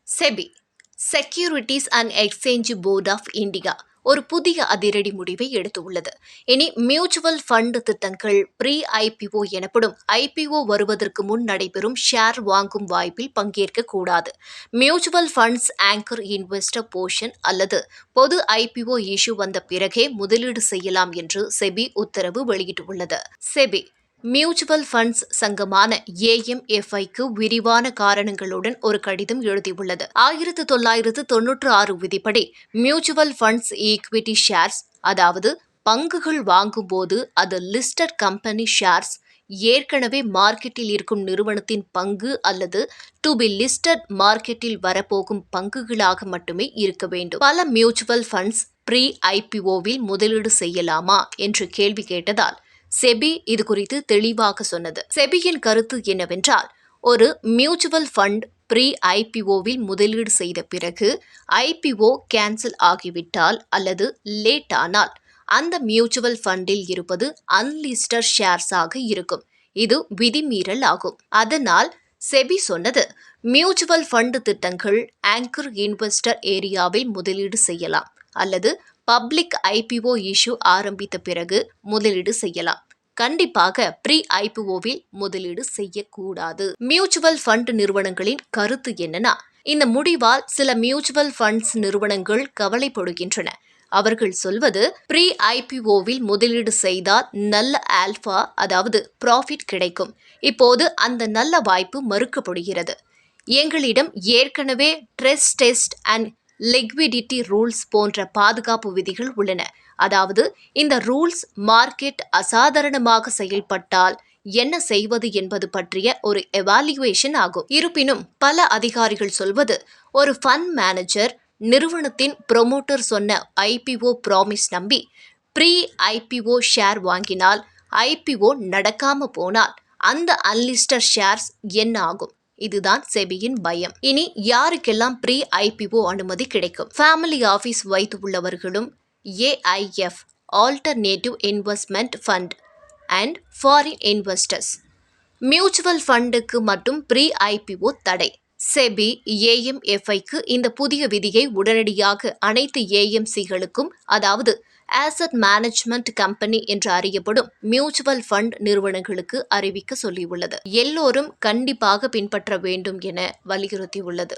SEBI securities and exchange board of India ஒரு புதிய அதிரடி முடிவை எடுத்துள்ளது. இனி மியூச்சுவல் ஃபண்ட் திட்டங்கள் ப்ரீ ஐபிஓ எனப்படும் ஐபிஓ வருவதற்கு முன் நடைபெறும் ஷேர் வாங்கும் வாய்ப்பில் பங்கேற்க கூடாது. Mutual funds anchor investor portion அல்லது பொது ஐபிஓ இஷ்யூ வந்த பிறகே முதலீடு செய்யலாம் என்று செபி உத்தரவு வெளியிட்டுள்ளது. செபி மியூச்சுவல் ஃபண்ட்ஸ் சங்கமான ஏஎம்எஃப்ஐக்கு விரிவான காரணங்களுடன் ஒரு கடிதம் எழுதியுள்ளது. 1996 விதிப்படி மியூச்சுவல் ஃபண்ட்ஸ் ஈக்விட்டி ஷேர்ஸ், அதாவது பங்குகள் வாங்கும்போது அது லிஸ்டட் கம்பெனி ஷேர்ஸ், ஏற்கனவே மார்க்கெட்டில் இருக்கும் நிறுவனத்தின் பங்கு அல்லது டு பி லிஸ்டட் மார்க்கெட்டில் வரப்போகும் பங்குகளாக மட்டுமே இருக்க வேண்டும். பல மியூச்சுவல் ஃபண்ட்ஸ் ப்ரீ ஐபிஓவில் முதலீடு செய்யலாமா என்று கேள்வி கேட்டதால் செபி இது குறித்து தெளிவாக சொன்னது. செபியின் கருத்து என்னவென்றால், ஒரு மியூச்சுவல் ஃபண்ட் ப்ரீ ஐபிஓவில் முதலீடு செய்த பிறகு ஐபிஓ கேன்சல் ஆகிவிட்டால் அல்லது லேட் ஆனால் அந்த மியூச்சுவல் ஃபண்டில் இருப்பது அன்லிஸ்டட் ஷேர்ஸாக இருக்கும். இது விதிமீறல் ஆகும். அதனால் செபி சொன்னது, மியூச்சுவல் ஃபண்ட் திட்டங்கள் ஆங்கர் இன்வெஸ்டர் ஏரியாவில் முதலீடு செய்யலாம் அல்லது பப்ளிக் ஐபிஓ இஷ்யூ ஆரம்பித்த பிறகு முதலீடு செய்யலாம். கண்டிப்பாக ப்ரீ ஐபிஓவில் முதலீடு செய்யக்கூடாது. மியூச்சுவல் ஃபண்ட் நிறுவனங்களின் கருத்து என்னன்னா, இந்த முடிவால் சில மியூச்சுவல் ஃபண்ட்ஸ் நிறுவனங்கள் கவலைப்படுகின்றன. அவர்கள் சொல்வது, ப்ரீ ஐபிஓவில் முதலீடு செய்தால் நல்ல ஆல்பா, அதாவது ப்ராஃபிட் கிடைக்கும். இப்போது அந்த நல்ல வாய்ப்பு மறுக்கப்படுகிறது. எங்களிடம் ஏற்கனவே stress test and liquidity rules போன்ற பாதுகாப்பு விதிகள் உள்ளன. அதாவது இந்த ரூல்ஸ் மார்க்கெட் அசாதாரணமாக செயல்பட்டால் என்ன செய்வது என்பது பற்றிய ஒரு எவாலுவேஷன் ஆகும். இருப்பினும் பல அதிகாரிகள் சொல்வது, ஒரு ஃபண்ட் மேனேஜர் நிறுவனத்தின் ப்ரொமோட்டர் சொன்ன ஐபிஓ ப்ராமிஸ் நம்பி ப்ரீ ஐபிஓ ஷேர் வாங்கினால் ஐபிஓ நடக்காம போனால் அந்த அன்லிஸ்டட் ஷேர்ஸ் என்ன ஆகும்? இதுதான் செபியின் பயம். இனி யாருக்கெல்லாம் ப்ரீ ஐபிஓ அனுமதி கிடைக்கும்? ஃபேமிலி ஆஃபீஸ் வைத்து உள்ளவர்களும், AIF alternative investment fund and foreign investors. Mutual ஃபண்டுக்கு மட்டும் ப்ரீ ஐபிஓ தடை. செபி ஏஎம்எஃப்ஐக்கு இந்த புதிய விதியை உடனடியாக அனைத்து ஏஎம்சிகளுக்கும், அதாவது ஆசெட் மேனேஜ்மெண்ட் கம்பெனி என்று அறியப்படும் மியூச்சுவல் ஃபண்ட் நிறுவனங்களுக்கு அறிவிக்க சொல்லியுள்ளது. எல்லோரும் கண்டிப்பாக பின்பற்ற வேண்டும் என வலியுறுத்தியுள்ளது.